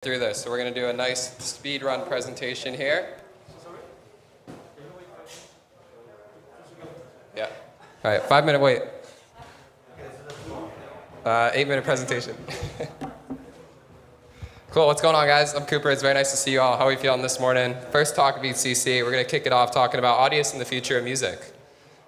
through this. So we're going to do a nice speed run presentation here. Yeah. All right, 5-minute wait. 8-minute presentation. Cool, what's going on, guys? I'm Cooper. It's very nice to see you all. How are we feeling this morning? First talk of ECC. We're going to kick it off talking about Audius and the future of music.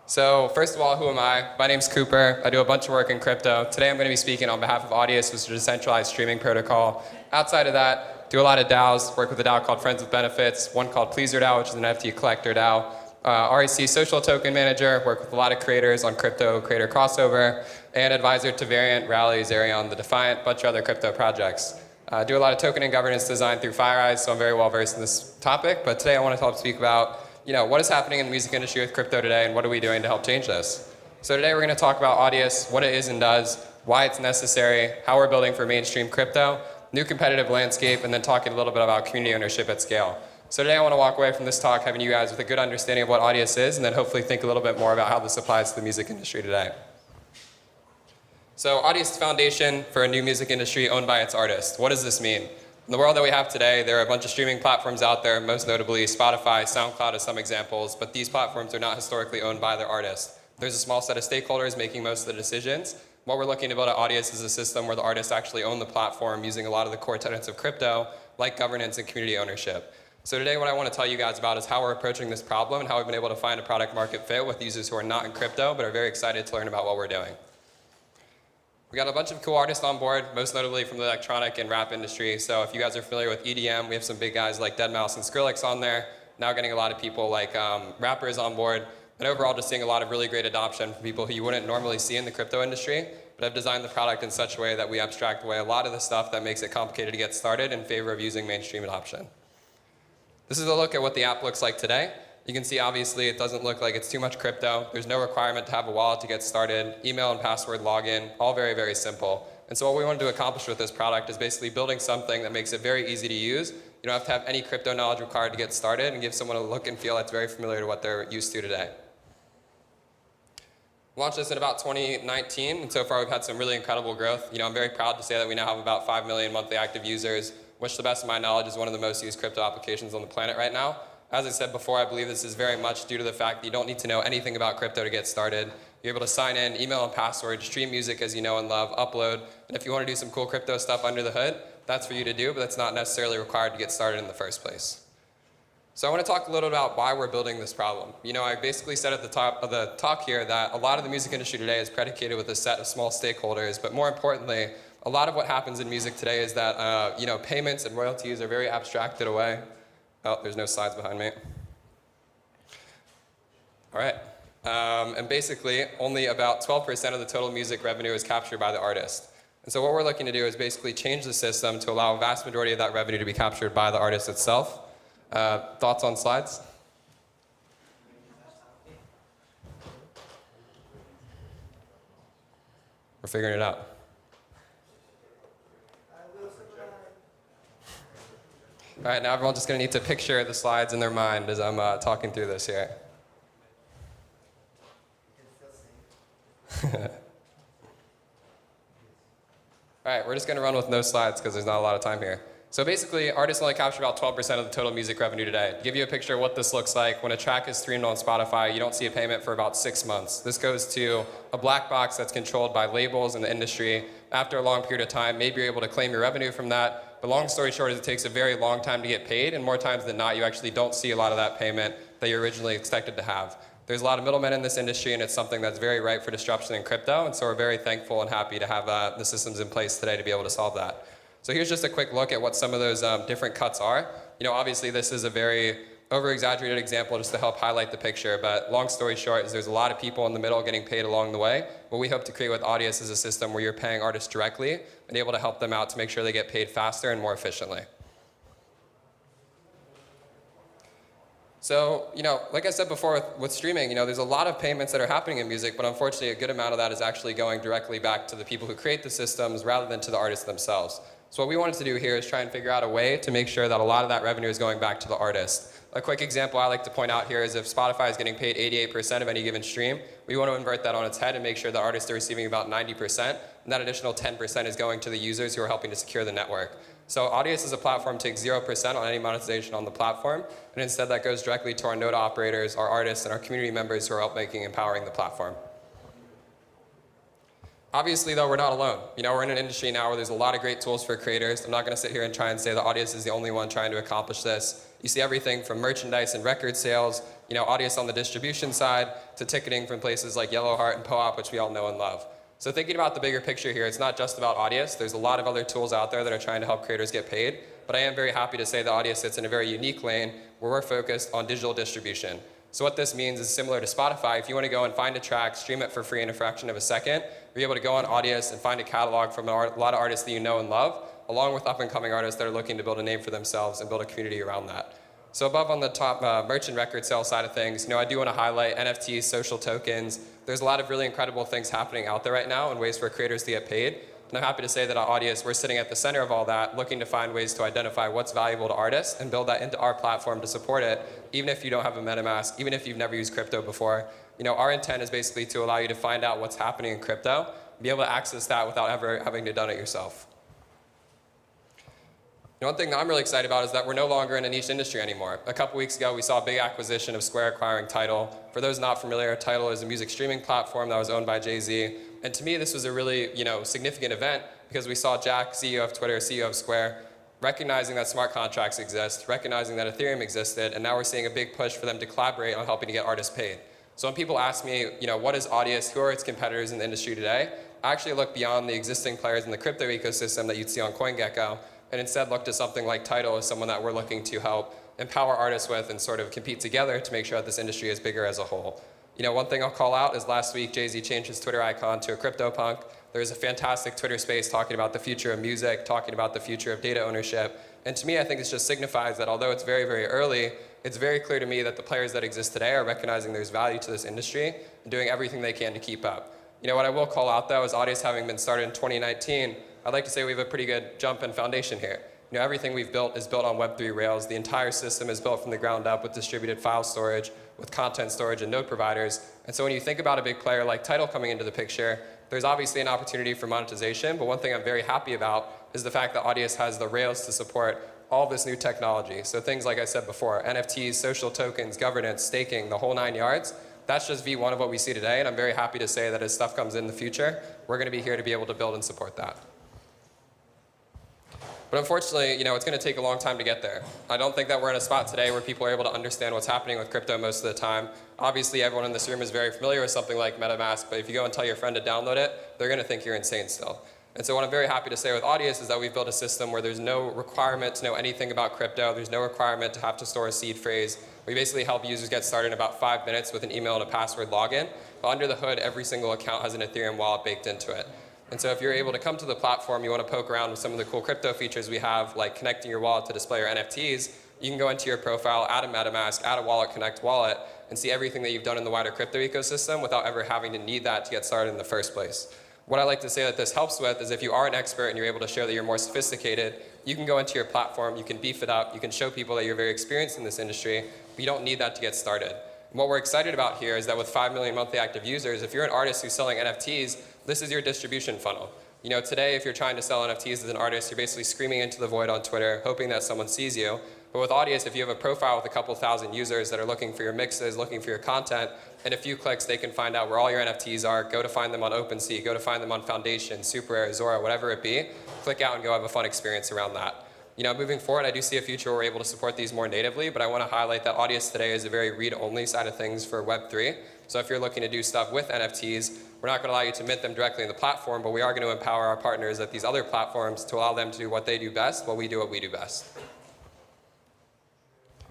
So first of all, who am I? My name's Cooper. I do a bunch of work in crypto. Today I'm going to be speaking on behalf of Audius, which is a decentralized streaming protocol. Outside of that, do a lot of DAOs, work with a DAO called Friends with Benefits, one called Pleaser DAO, which is an NFT collector DAO. REC social token manager, work with a lot of creators on crypto creator crossover, and advisor to Variant, Rally, Zerion, the Defiant, bunch of other crypto projects. Do a lot of token and governance design through FireEyes, so I'm very well versed in this topic. But today I want to help speak about what is happening in the music industry with crypto today and what are we doing to help change this. So today we're going to talk about Audius, what it is and does, why it's necessary, how we're building for mainstream crypto, new competitive landscape, and then talking a little bit about community ownership at scale. So today I want to walk away from this talk having you guys with a good understanding of what Audius is and then hopefully think a little bit more about how this applies to the music industry today. So Audius is the foundation for a new music industry owned by its artists. What does this mean? In the world that we have today, there are a bunch of streaming platforms out there, most notably Spotify, SoundCloud as some examples, but these platforms are not historically owned by their artists. There's a small set of stakeholders making most of the decisions. What we're looking to build at Audius is a system where the artists actually own the platform using a lot of the core tenets of crypto, like governance and community ownership. So today what I want to tell you guys about is how we're approaching this problem and how we've been able to find a product market fit with users who are not in crypto but are very excited to learn about what we're doing. We got a bunch of cool artists on board, most notably from the electronic and rap industry. So if you guys are familiar with EDM, we have some big guys like deadmau5 and Skrillex on there. Now getting a lot of people like rappers on board. And overall just seeing a lot of really great adoption from people who you wouldn't normally see in the crypto industry, but have designed the product in such a way that we abstract away a lot of the stuff that makes it complicated to get started in favor of using mainstream adoption. This is a look at what the app looks like today. You can see obviously it doesn't look like it's too much crypto. There's no requirement to have a wallet to get started. Email and password login, all very, very simple. And so what we wanted to accomplish with this product is basically building something that makes it very easy to use. You don't have to have any crypto knowledge required to get started and give someone a look and feel that's very familiar to what they're used to today. Launched this in about 2019, and so far we've had some really incredible growth. I'm very proud to say that we now have about 5 million monthly active users, which to the best of my knowledge is one of the most used crypto applications on the planet right now. As I said before, I believe this is very much due to the fact that you don't need to know anything about crypto to get started. You're able to sign in, email and password, stream music as you know and love, upload, and if you want to do some cool crypto stuff under the hood, that's for you to do, but that's not necessarily required to get started in the first place. So I want to talk a little about why we're building this problem. I basically said at the top of the talk here that a lot of the music industry today is predicated with a set of small stakeholders, but more importantly, a lot of what happens in music today is that payments and royalties are very abstracted away. Oh, there's no slides behind me. All right. And basically, only about 12% of the total music revenue is captured by the artist. And so what we're looking to do is basically change the system to allow a vast majority of that revenue to be captured by the artist itself. Thoughts on slides? We're figuring it out. All right, now everyone's just going to need to picture the slides in their mind as I'm talking through this here. All right, we're just going to run with no slides because there's not a lot of time here. So basically, artists only capture about 12% of the total music revenue today. To give you a picture of what this looks like, when a track is streamed on Spotify, you don't see a payment for about 6 months. This goes to a black box that's controlled by labels in the industry. After a long period of time, maybe you're able to claim your revenue from that. But long story short is it takes a very long time to get paid, and more times than not, you actually don't see a lot of that payment that you originally expected to have. There's a lot of middlemen in this industry, and it's something that's very ripe for disruption in crypto, and so we're very thankful and happy to have the systems in place today to be able to solve that. So here's just a quick look at what some of those different cuts are. Obviously this is a very over-exaggerated example just to help highlight the picture, but long story short is there's a lot of people in the middle getting paid along the way. What we hope to create with Audius is a system where you're paying artists directly and able to help them out to make sure they get paid faster and more efficiently. So, like I said before with streaming, there's a lot of payments that are happening in music, but unfortunately a good amount of that is actually going directly back to the people who create the systems rather than to the artists themselves. So what we wanted to do here is try and figure out a way to make sure that a lot of that revenue is going back to the artist. A quick example I like to point out here is if Spotify is getting paid 88% of any given stream, we want to invert that on its head and make sure the artists are receiving about 90%, and that additional 10% is going to the users who are helping to secure the network. So Audius as a platform takes 0% on any monetization on the platform, and instead that goes directly to our node operators, our artists, and our community members who are help making and empowering the platform. Obviously, though, we're not alone. We're in an industry now where there's a lot of great tools for creators. I'm not going to sit here and try and say that Audius is the only one trying to accomplish this. You see everything from merchandise and record sales, Audius on the distribution side, to ticketing from places like Yellowheart and POAP, which we all know and love. So thinking about the bigger picture here, it's not just about Audius. There's a lot of other tools out there that are trying to help creators get paid. But I am very happy to say that Audius sits in a very unique lane where we're focused on digital distribution. So what this means is similar to Spotify. If you want to go and find a track, stream it for free in a fraction of a second, you're able to go on Audius and find a catalog from a lot of artists that you know and love, along with up-and-coming artists that are looking to build a name for themselves and build a community around that. So above on the top merch and record sale side of things, I do want to highlight NFTs, social tokens. There's a lot of really incredible things happening out there right now and ways for creators to get paid. And I'm happy to say that at Audius, we're sitting at the center of all that, looking to find ways to identify what's valuable to artists and build that into our platform to support it, even if you don't have a MetaMask, even if you've never used crypto before. Our intent is basically to allow you to find out what's happening in crypto, be able to access that without ever having to done it yourself. One thing that I'm really excited about is that we're no longer in a niche industry anymore. A couple weeks ago, we saw a big acquisition of Square acquiring Tidal. For those not familiar, Tidal is a music streaming platform that was owned by Jay-Z. And to me, this was a really significant event because we saw Jack, CEO of Twitter, CEO of Square, recognizing that smart contracts exist, recognizing that Ethereum existed, and now we're seeing a big push for them to collaborate on helping to get artists paid. So when people ask me, what is Audius, who are its competitors in the industry today, I actually look beyond the existing players in the crypto ecosystem that you'd see on CoinGecko, and instead look to something like Tidal as someone that we're looking to help empower artists with and sort of compete together to make sure that this industry is bigger as a whole. One thing I'll call out is last week, Jay-Z changed his Twitter icon to a CryptoPunk. There's a fantastic Twitter space talking about the future of music, talking about the future of data ownership. And to me, I think this just signifies that although it's very, very early, it's very clear to me that the players that exist today are recognizing there's value to this industry and doing everything they can to keep up. What I will call out, though, is Audius having been started in 2019, I'd like to say we have a pretty good jump and foundation here. Everything we've built is built on Web3 rails. The entire system is built from the ground up with distributed file storage, with content storage and node providers. And so when you think about a big player like Tidal coming into the picture, there's obviously an opportunity for monetization, but one thing I'm very happy about is the fact that Audius has the rails to support all this new technology. So things like I said before, NFTs, social tokens, governance, staking, the whole 9 yards. That's just V1 of what we see today, and I'm very happy to say that as stuff comes in the future, we're going to be here to be able to build and support that. But unfortunately, it's going to take a long time to get there. I don't think that we're in a spot today where people are able to understand what's happening with crypto most of the time. Obviously, everyone in this room is very familiar with something like MetaMask, but if you go and tell your friend to download it, they're going to think you're insane still. And so what I'm very happy to say with Audius is that we've built a system where there's no requirement to know anything about crypto. There's no requirement to have to store a seed phrase. We basically help users get started in about 5 minutes with an email and a password login. But under the hood, every single account has an Ethereum wallet baked into it. And so if you're able to come to the platform, you want to poke around with some of the cool crypto features we have, like connecting your wallet to display your NFTs, you can go into your profile, add a MetaMask, add a Wallet Connect wallet, and see everything that you've done in the wider crypto ecosystem without ever having to need that to get started in the first place. What I like to say that this helps with is if you are an expert and you're able to show that you're more sophisticated, you can go into your platform, you can beef it up, you can show people that you're very experienced in this industry, but you don't need that to get started. And what we're excited about here is that with 5 million monthly active users, if you're an artist who's selling NFTs, this is your distribution funnel. Today, if you're trying to sell NFTs as an artist, you're basically screaming into the void on Twitter, hoping that someone sees you. But with Audius, if you have a profile with a couple thousand users that are looking for your mixes, looking for your content, in a few clicks, they can find out where all your NFTs are, go to find them on OpenSea, go to find them on Foundation, SuperAir, Zora, whatever it be, click out and go have a fun experience around that. Moving forward, I do see a future where we're able to support these more natively, but I want to highlight that Audius today is a very read-only side of things for Web3. So if you're looking to do stuff with NFTs, we're not going to allow you to mint them directly in the platform, but we are going to empower our partners at these other platforms to allow them to do what they do best while we do what we do best.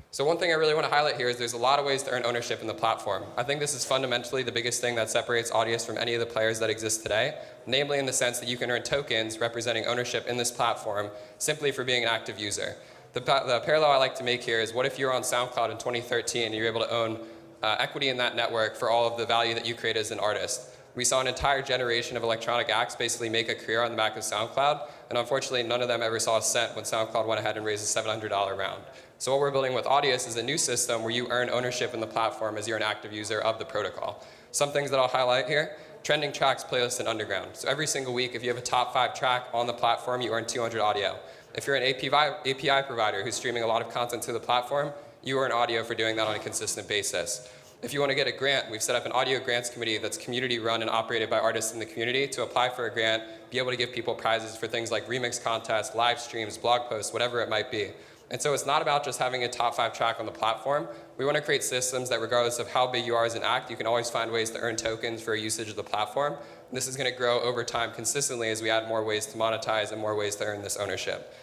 So one thing I really want to highlight here is there's a lot of ways to earn ownership in the platform. I think this is fundamentally the biggest thing that separates Audius from any of the players that exist today, namely in the sense that you can earn tokens representing ownership in this platform simply for being an active user. The parallel I like to make here is what if you're on SoundCloud in 2013 and you're able to own equity in that network for all of the value that you create as an artist. We saw an entire generation of electronic acts basically make a career on the back of SoundCloud, and unfortunately none of them ever saw a cent when SoundCloud went ahead and raised a $700 round. So what we're building with Audius is a new system where you earn ownership in the platform as you're an active user of the protocol. Some things that I'll highlight here, trending tracks, playlists, and underground. So every single week, if you have a top 5 track on the platform, you earn 200 audio. If you're an API provider who's streaming a lot of content to the platform, you earn audio for doing that on a consistent basis. If you want to get a grant, we've set up an audio grants committee that's community run and operated by artists in the community to apply for a grant, be able to give people prizes for things like remix contests, live streams, blog posts, whatever it might be. And so it's not about just having a top 5 track on the platform. We want to create systems that regardless of how big you are as an act, you can always find ways to earn tokens for usage of the platform. And this is going to grow over time consistently as we add more ways to monetize and more ways to earn this ownership.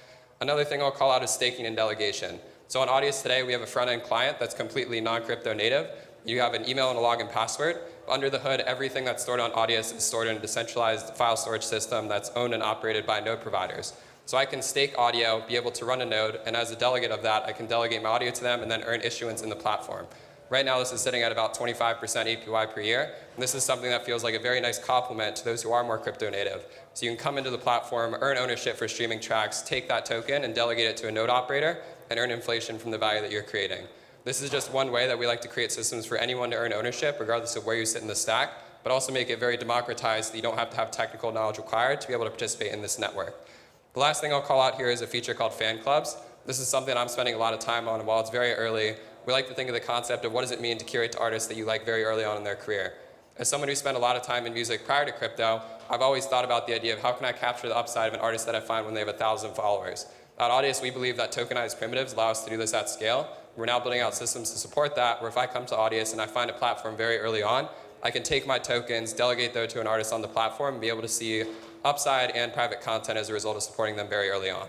Another thing I'll call out is staking and delegation. So on Audius today, we have a front-end client that's completely non-crypto native. You have an email and a login password. Under the hood, everything that's stored on Audius is stored in a decentralized file storage system that's owned and operated by node providers. So I can stake audio, be able to run a node, and as a delegate of that, I can delegate my audio to them and then earn issuance in the platform. Right now, this is sitting at about 25% APY per year. And this is something that feels like a very nice complement to those who are more crypto native. So you can come into the platform, earn ownership for streaming tracks, take that token and delegate it to a node operator, and earn inflation from the value that you're creating. This is just one way that we like to create systems for anyone to earn ownership, regardless of where you sit in the stack, but also make it very democratized so you don't have to have technical knowledge required to be able to participate in this network. The last thing I'll call out here is a feature called fan clubs. This is something I'm spending a lot of time on, and while it's very early, we like to think of the concept of what does it mean to curate to artists that you like very early on in their career. As someone who spent a lot of time in music prior to crypto, I've always thought about the idea of how can I capture the upside of an artist that I find when they have 1,000 followers. At Audius, we believe that tokenized primitives allow us to do this at scale. We're now building out systems to support that, where if I come to Audius and I find a platform very early on, I can take my tokens, delegate those to an artist on the platform, and be able to see upside and private content as a result of supporting them very early on.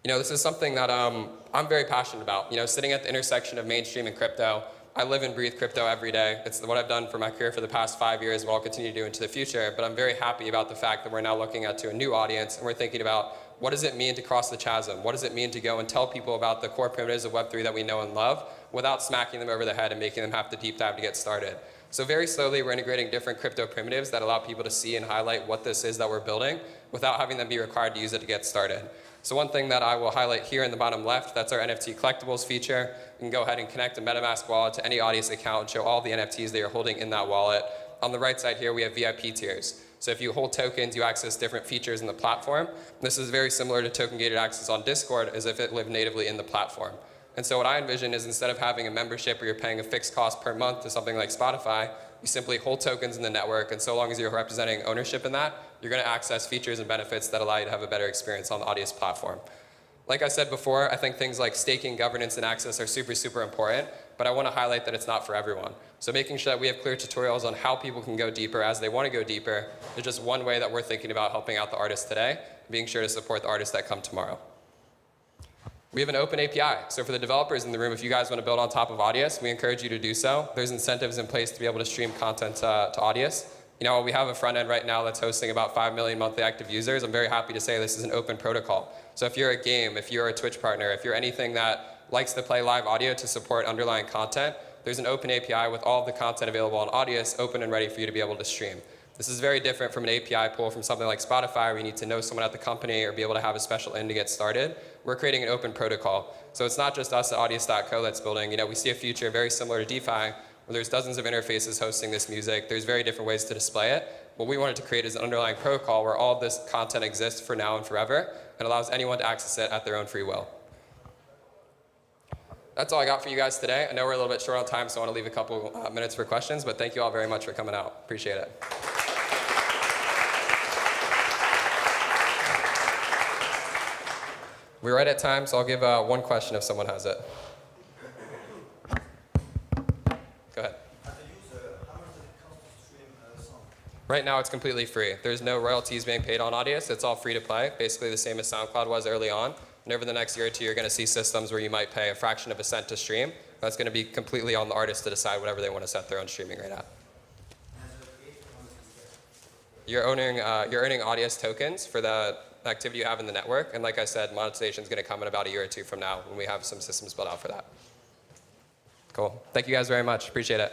You know, this is something that I'm very passionate about. You know, sitting at the intersection of mainstream and crypto, I live and breathe crypto every day. It's what I've done for my career for the past 5 years, what I'll continue to do into the future, but I'm very happy about the fact that we're now looking at to a new audience, and we're thinking about what does it mean to cross the chasm? What does it mean to go and tell people about the core primitives of Web3 that we know and love without smacking them over the head and making them have to deep dive to get started? So very slowly, we're integrating different crypto primitives that allow people to see and highlight what this is that we're building without having them be required to use it to get started. So one thing that I will highlight here in the bottom left, that's our NFT collectibles feature. You can go ahead and connect a MetaMask wallet to any Audius account and show all the NFTs that you're holding in that wallet. On the right side here, we have VIP tiers. So if you hold tokens, you access different features in the platform. This is very similar to token-gated access on Discord as if it lived natively in the platform. And so what I envision is instead of having a membership where you're paying a fixed cost per month to something like Spotify, you simply hold tokens in the network, and so long as you're representing ownership in that, you're going to access features and benefits that allow you to have a better experience on the Audius platform. Like I said before, I think things like staking, governance, and access are super, super important, but I want to highlight that it's not for everyone. So making sure that we have clear tutorials on how people can go deeper as they want to go deeper is just one way that we're thinking about helping out the artists today, and being sure to support the artists that come tomorrow. We have an open API. So for the developers in the room, if you guys want to build on top of Audius, we encourage you to do so. There's incentives in place to be able to stream content to Audius. You know, we have a front end right now that's hosting about 5 million monthly active users. I'm very happy to say this is an open protocol. So if you're a game, if you're a Twitch partner, if you're anything that likes to play live audio to support underlying content, there's an open API with all of the content available on Audius, open and ready for you to be able to stream. This is very different from an API pull from something like Spotify where you need to know someone at the company or be able to have a special in to get started. We're creating an open protocol. So it's not just us at Audius.co that's building. You know, we see a future very similar to DeFi where there's dozens of interfaces hosting this music. There's very different ways to display it. What we wanted to create is an underlying protocol where all of this content exists for now and forever and allows anyone to access it at their own free will. That's all I got for you guys today. I know we're a little bit short on time, so I want to leave a couple minutes for questions, but thank you all very much for coming out. Appreciate it. We're right at time, so I'll give one question if someone has it. Go ahead. As a user, how much does it cost to stream a song? Right now, it's completely free. There's no royalties being paid on Audius. It's all free to play, basically the same as SoundCloud was early on. And over the next year or two, you're going to see systems where you might pay a fraction of a cent to stream. That's going to be completely on the artist to decide whatever they want to set their own streaming rate at. You're earning Audius tokens for the activity you have in the network. And like I said, monetization is going to come in about a year or two from now when we have some systems built out for that. Cool. Thank you guys very much. Appreciate it.